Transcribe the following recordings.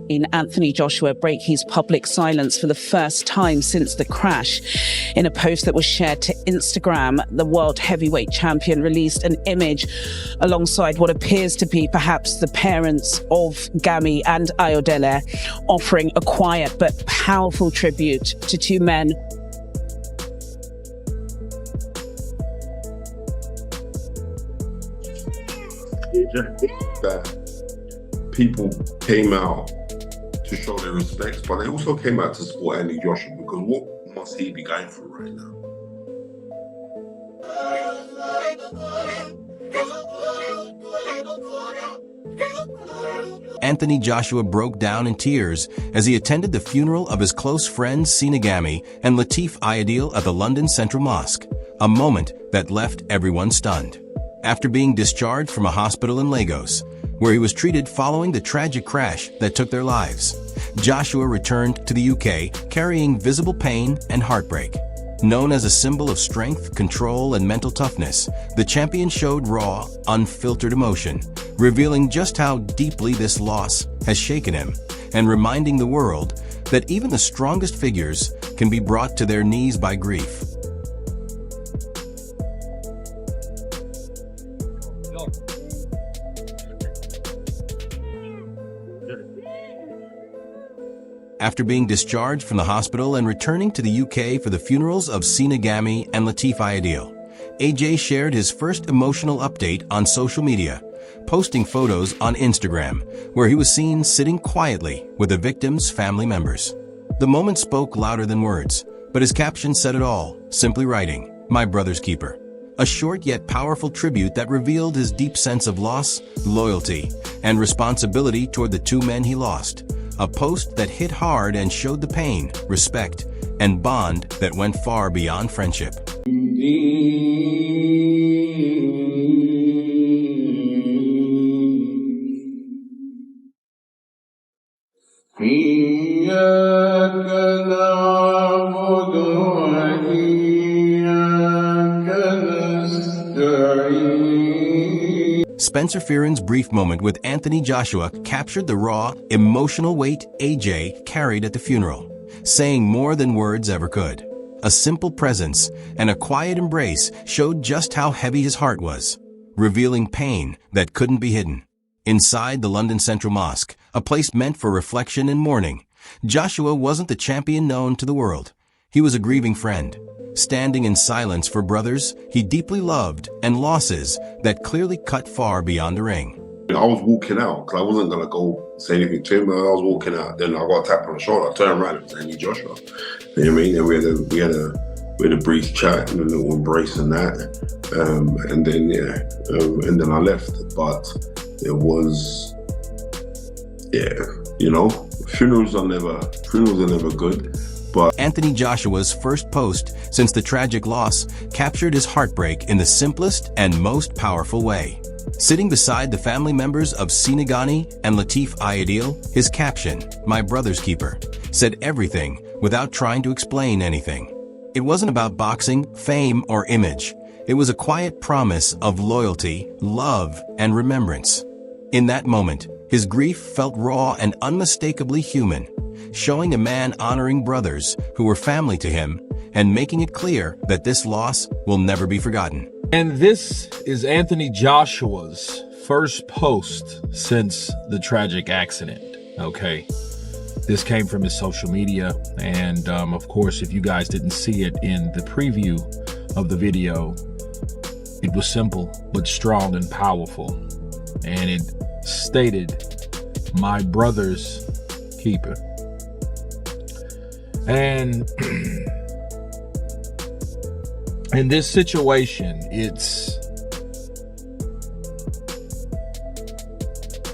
seen Anthony Joshua break his public silence for the first time since the crash. In a post that was shared to Instagram, the world heavyweight champion released an image alongside what appears to be perhaps the parents of Ghani and Ayodele, offering a quiet but powerful tribute to two men. That people came out to show their respects, but they also came out to support Anthony Joshua, because what must he be going through right now? Anthony Joshua broke down in tears as he attended the funeral of his close friends Sina Ghani and Latif Ayodele at the London Central Mosque, a moment that left everyone stunned. After being discharged from a hospital in Lagos, where he was treated following the tragic crash that took their lives, Joshua returned to the UK carrying visible pain and heartbreak. Known as a symbol of strength, control, and mental toughness, the champion showed raw, unfiltered emotion, revealing just how deeply this loss has shaken him, and reminding the world that even the strongest figures can be brought to their knees by grief. After being discharged from the hospital and returning to the UK for the funerals of Sina Ghani and Latif Ayodele, AJ shared his first emotional update on social media, posting photos on Instagram where he was seen sitting quietly with the victims' family members. The moment spoke louder than words, but his caption said it all, simply writing, "My brother's keeper." A short yet powerful tribute that revealed his deep sense of loss, loyalty, and responsibility toward the two men he lost. A post that hit hard and showed the pain, respect, and bond that went far beyond friendship. Spencer Fearon's brief moment with Anthony Joshua captured the raw, emotional weight AJ carried at the funeral, saying more than words ever could. A simple presence and a quiet embrace showed just how heavy his heart was, revealing pain that couldn't be hidden. Inside the London Central Mosque, a place meant for reflection and mourning, Joshua wasn't the champion known to the world. He was a grieving friend, standing in silence for brothers he deeply loved and losses that clearly cut far beyond the ring. I was walking out because I wasn't going to go say anything to him. I was walking out, then I got tapped on the shoulder. I turned around and it was Anthony Joshua. You know what I mean? And we had a brief chat and a little embrace and that. And then I left. But it was, funerals are never good. But Anthony Joshua's first post since the tragic loss captured his heartbreak in the simplest and most powerful way. Sitting beside the family members of Sina Ghani and Latif Ayodele, his caption, "My brother's keeper," said everything without trying to explain anything. It wasn't about boxing, fame, or image. It was a quiet promise of loyalty, love, and remembrance. In that moment, his grief felt raw and unmistakably human, showing a man honoring brothers who were family to him and making it clear that this loss will never be forgotten. And this is Anthony Joshua's first post since the tragic accident, okay? This came from his social media, and of course, if you guys didn't see it in the preview of the video, it was simple but strong and powerful, and it stated, "My brother's keeper." And in this situation,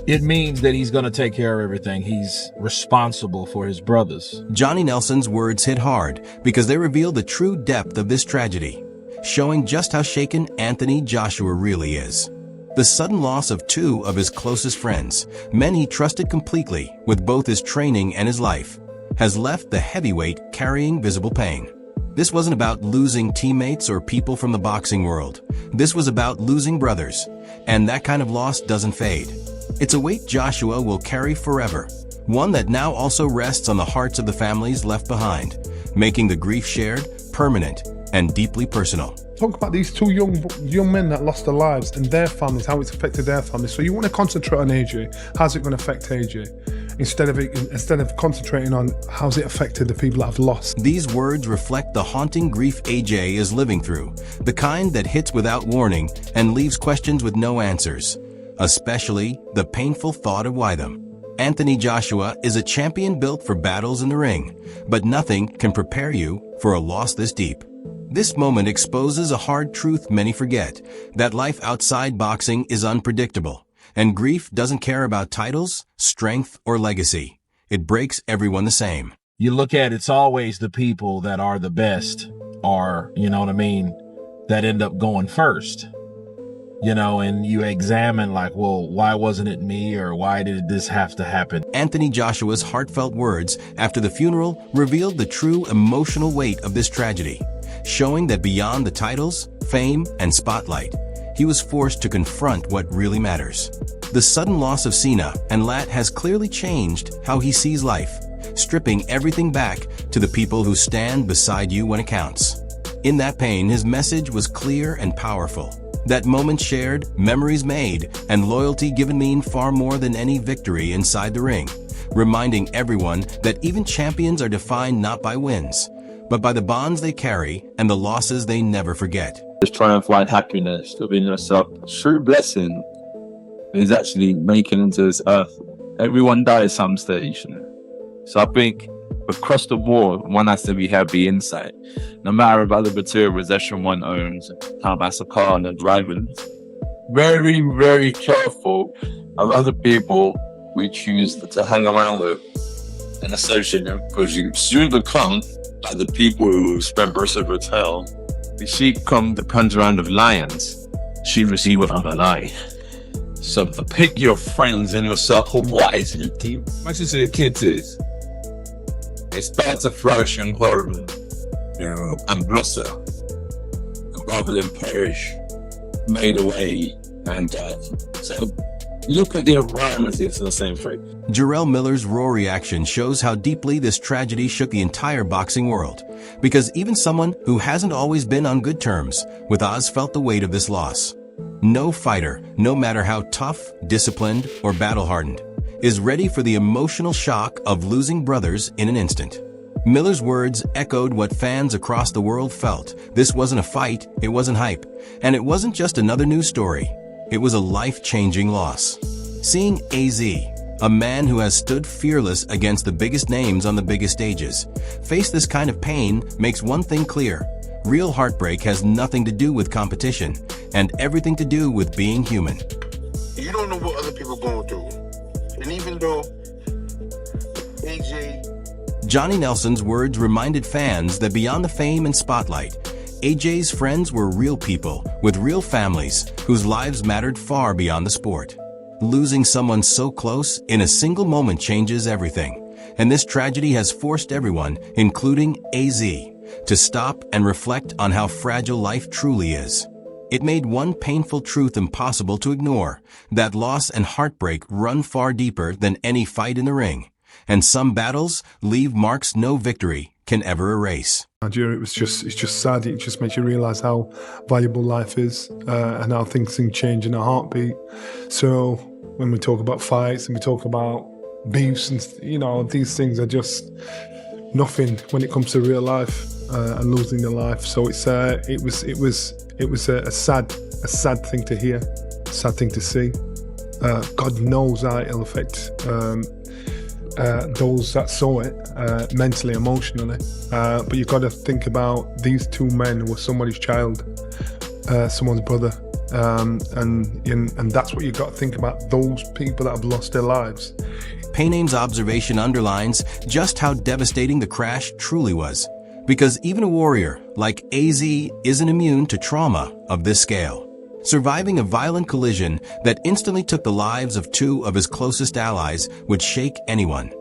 it means that he's going to take care of everything. He's responsible for his brothers. Johnny Nelson's words hit hard because they reveal the true depth of this tragedy, showing just how shaken Anthony Joshua really is. The sudden loss of two of his closest friends, men he trusted completely with both his training and his life, has left the heavyweight carrying visible pain. This wasn't about losing teammates or people from the boxing world. This was about losing brothers, and that kind of loss doesn't fade. It's a weight Joshua will carry forever, one that now also rests on the hearts of the families left behind, making the grief shared, permanent, and deeply personal. Talk about these two young men that lost their lives and their families, how it's affected their families. So you want to concentrate on AJ. How's it going to affect AJ? Instead of concentrating on how's it affected the people that have lost. These words reflect the haunting grief AJ is living through, the kind that hits without warning and leaves questions with no answers, especially the painful thought of why them. Anthony Joshua is a champion built for battles in the ring, but nothing can prepare you for a loss this deep. This moment exposes a hard truth many forget, that life outside boxing is unpredictable, and grief doesn't care about titles, strength, or legacy. It breaks everyone the same. You look at it's always the people that are the best, or, you know what I mean, that end up going first. You know, and you examine like, well, why wasn't it me, or why did this have to happen? Anthony Joshua's heartfelt words after the funeral revealed the true emotional weight of this tragedy, showing that beyond the titles, fame, and spotlight, he was forced to confront what really matters. The sudden loss of Sina and Lat has clearly changed how he sees life, stripping everything back to the people who stand beside you when it counts. In that pain, his message was clear and powerful. That moment shared, memories made, and loyalty given mean far more than any victory inside the ring, reminding everyone that even champions are defined not by wins, but by the bonds they carry and the losses they never forget. Just try and find happiness within yourself. True blessing is actually making it into this earth. Everyone dies some stage. So I think across the board, one has to be happy inside. No matter about the material possession one owns, how that's a car and a driving. Very, very careful of other people we choose to hang around with and associate them, because you soon become like the people who spend most of their time. The sheep come the punch around of lions. She receive without a lie. So pick your friends and your circle wisely. Much as the kids is, it's better to flourish and grow, and blossom, rather than perish, made away, and die. So look at the environment, it's the same thing. Jarrell Miller's raw reaction shows how deeply this tragedy shook the entire boxing world, because even someone who hasn't always been on good terms with Oz felt the weight of this loss. No fighter, no matter how tough, disciplined, or battle-hardened, is ready for the emotional shock of losing brothers in an instant. Miller's words echoed what fans across the world felt. This wasn't a fight, it wasn't hype, and it wasn't just another news story. It was a life-changing loss. Seeing AZ, a man who has stood fearless against the biggest names on the biggest stages, face this kind of pain makes one thing clear. Real heartbreak has nothing to do with competition and everything to do with being human. You don't know what other people are going through. And even though AJ... Johnny Nelson's words reminded fans that beyond the fame and spotlight, AJ's friends were real people with real families whose lives mattered far beyond the sport. Losing someone so close in a single moment changes everything, and this tragedy has forced everyone, including AZ, to stop and reflect on how fragile life truly is. It made one painful truth impossible to ignore, that loss and heartbreak run far deeper than any fight in the ring, and some battles leave marks no victory can ever erase. It's just sad. It just makes you realise how valuable life is and how things can change in a heartbeat. So when we talk about fights and we talk about beefs and these things are just nothing when it comes to real life and losing your life. So it was a sad thing to hear, a sad thing to see. God knows how it'll affect those that saw it mentally, emotionally. But you've got to think about these two men who were somebody's child, someone's brother, and that's what you've got to think about, those people that have lost their lives. Payname's observation underlines just how devastating the crash truly was, because even a warrior like AZ isn't immune to trauma of this scale. Surviving a violent collision that instantly took the lives of two of his closest allies would shake anyone,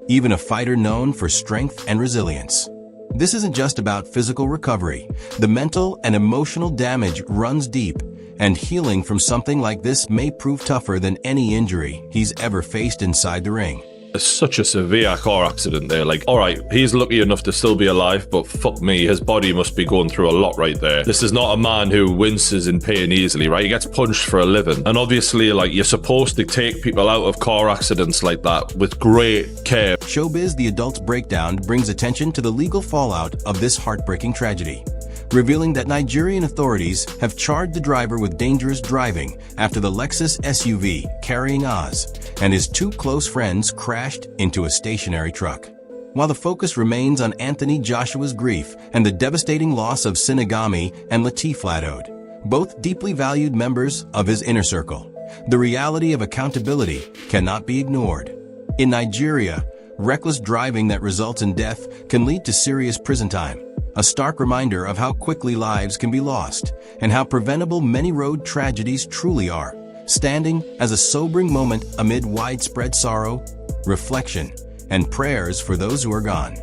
even a fighter known for strength and resilience. This isn't just about physical recovery. The mental and emotional damage runs deep, and healing from something like this may prove tougher than any injury he's ever faced inside the ring. It's such a severe car accident there. Like, all right, he's lucky enough to still be alive, but fuck me, his body must be going through a lot right there. This is not a man who winces in pain easily, right? He gets punched for a living. And obviously, like, you're supposed to take people out of car accidents like that with great care. Showbiz The Adult's Breakdown brings attention to the legal fallout of this heartbreaking tragedy, revealing that Nigerian authorities have charged the driver with dangerous driving after the Lexus SUV carrying Oz and his two close friends crashed into a stationary truck. While the focus remains on Anthony Joshua's grief and the devastating loss of Sina Ghani and Latif Latif, both deeply valued members of his inner circle, the reality of accountability cannot be ignored. In Nigeria, reckless driving that results in death can lead to serious prison time, a stark reminder of how quickly lives can be lost and how preventable many road tragedies truly are, standing as a sobering moment amid widespread sorrow, reflection, and prayers for those who are gone.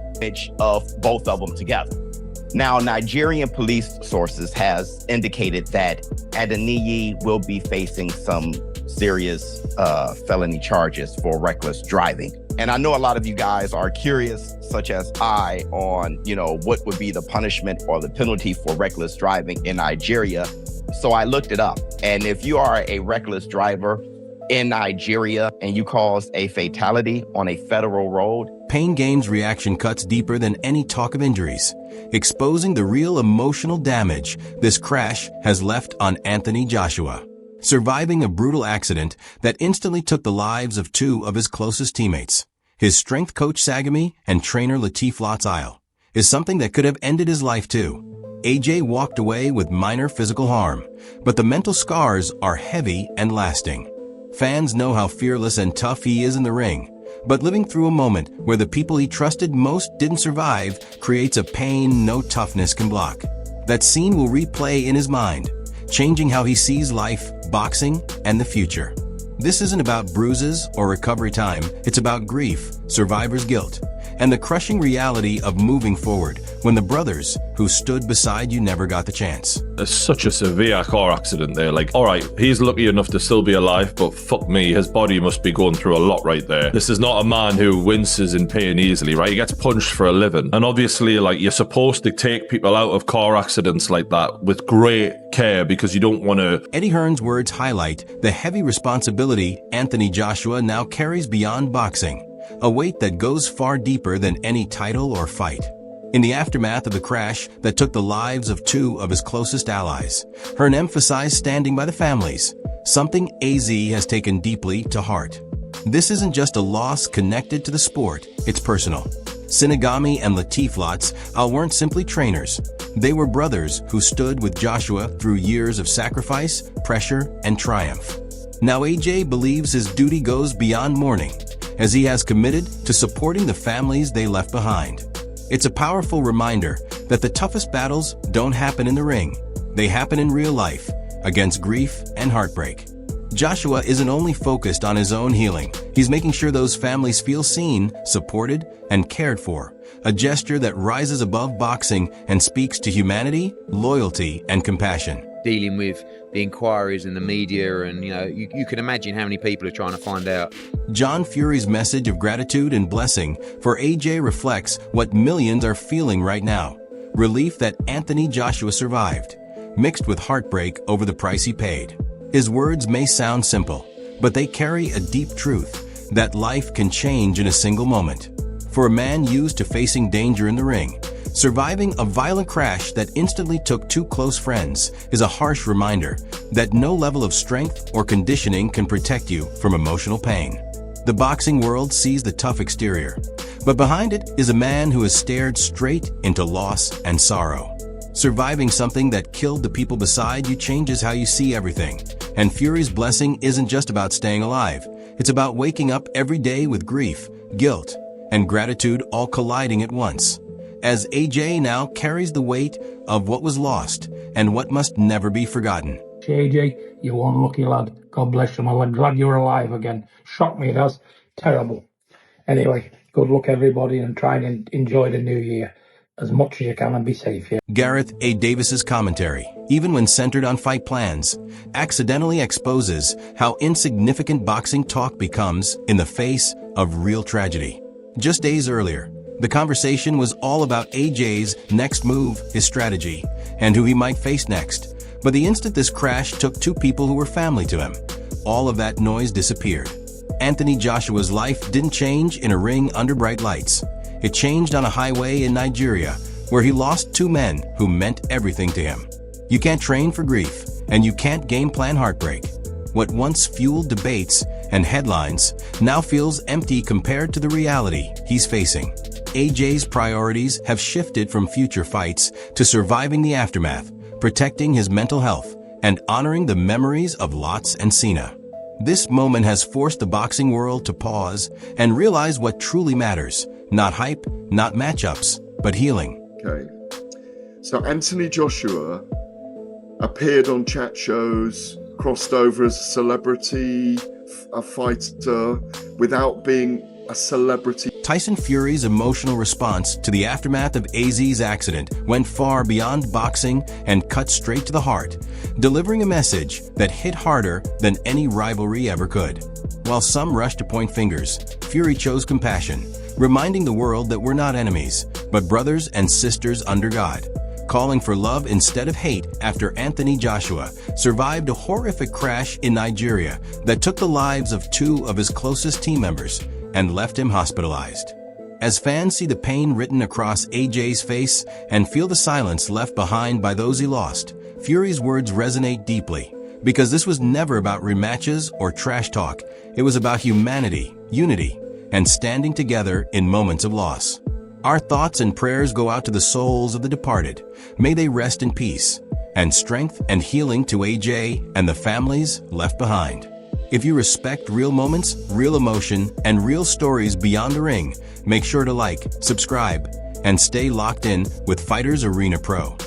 Of both of them together. Now, Nigerian police sources has indicated that Adeniyi will be facing some serious felony charges for reckless driving. And I know a lot of you guys are curious, such as I, on, what would be the punishment or the penalty for reckless driving in Nigeria. So I looked it up. And if you are a reckless driver in Nigeria and you cause a fatality on a federal road, Pain Game's reaction cuts deeper than any talk of injuries, exposing the real emotional damage this crash has left on Anthony Joshua. Surviving a brutal accident that instantly took the lives of two of his closest teammates, his strength coach Sagami and trainer Latif Latif, is something that could have ended his life too. AJ walked away with minor physical harm, but the mental scars are heavy and lasting. Fans know how fearless and tough he is in the ring, but living through a moment where the people he trusted most didn't survive creates a pain no toughness can block. That scene will replay in his mind, changing how he sees life, boxing, and the future. This isn't about bruises or recovery time, it's about grief, survivor's guilt, and the crushing reality of moving forward when the brothers who stood beside you never got the chance. It's such a severe car accident there. Like, all right, he's lucky enough to still be alive, but fuck me, his body must be going through a lot right there. This is not a man who winces in pain easily, right? He gets punched for a living. And obviously, like, you're supposed to take people out of car accidents like that with great care because you don't want to... Eddie Hearn's words highlight the heavy responsibility Anthony Joshua now carries beyond boxing, a weight that goes far deeper than any title or fight. In the aftermath of the crash that took the lives of two of his closest allies, Hearn emphasized standing by the families, something AZ has taken deeply to heart. This isn't just a loss connected to the sport, it's personal. Sina Ghani and Latif Latif weren't simply trainers. They were brothers who stood with Joshua through years of sacrifice, pressure, and triumph. Now AJ believes his duty goes beyond mourning, as he has committed to supporting the families they left behind. It's a powerful reminder that the toughest battles don't happen in the ring. They happen in real life, against grief and heartbreak. Joshua isn't only focused on his own healing, he's making sure those families feel seen, supported, and cared for, a gesture that rises above boxing and speaks to humanity, loyalty, and compassion. Dealing with the inquiries in the media, and you can imagine how many people are trying to find out. John Fury's message of gratitude and blessing for AJ reflects what millions are feeling right now. Relief that Anthony Joshua survived, mixed with heartbreak over the price he paid. His words may sound simple, but they carry a deep truth that life can change in a single moment. For a man used to facing danger in the ring, surviving a violent crash that instantly took two close friends is a harsh reminder that no level of strength or conditioning can protect you from emotional pain. The boxing world sees the tough exterior, but behind it is a man who has stared straight into loss and sorrow. Surviving something that killed the people beside you changes how you see everything. And Fury's blessing isn't just about staying alive. It's about waking up every day with grief, guilt, and gratitude all colliding at once. As AJ now carries the weight of what was lost and what must never be forgotten. AJ, you one lucky lad. God bless you, I'm glad you're alive again. Shocked me, it has. Terrible. Anyway, good luck everybody and try and enjoy the new year as much as you can and be safe here. Gareth A. Davis's commentary, even when centered on fight plans, accidentally exposes how insignificant boxing talk becomes in the face of real tragedy. Just days earlier, the conversation was all about AJ's next move, his strategy, and who he might face next. But the instant this crash took two people who were family to him, all of that noise disappeared. Anthony Joshua's life didn't change in a ring under bright lights. It changed on a highway in Nigeria, where he lost two men who meant everything to him. You can't train for grief, and you can't game plan heartbreak. What once fueled debates and headlines now feels empty compared to the reality he's facing. AJ's priorities have shifted from future fights to surviving the aftermath, protecting his mental health, and honoring the memories of Lots and Sina. This moment has forced the boxing world to pause and realize what truly matters. Not hype, not matchups, but healing. Okay. So Anthony Joshua appeared on chat shows, crossed over as a celebrity, a fighter, without being a celebrity. Tyson Fury's emotional response to the aftermath of AZ's accident went far beyond boxing and cut straight to the heart, delivering a message that hit harder than any rivalry ever could. While some rushed to point fingers, Fury chose compassion, reminding the world that we're not enemies, but brothers and sisters under God, calling for love instead of hate after Anthony Joshua survived a horrific crash in Nigeria that took the lives of two of his closest team members and left him hospitalized. As fans see the pain written across AJ's face and feel the silence left behind by those he lost, Fury's words resonate deeply, because this was never about rematches or trash talk. It was about humanity, unity, and standing together in moments of loss. Our thoughts and prayers go out to the souls of the departed. May they rest in peace, and strength and healing to AJ and the families left behind. If you respect real moments, real emotion, and real stories beyond the ring, make sure to like, subscribe, and stay locked in with Fighters Arena Pro.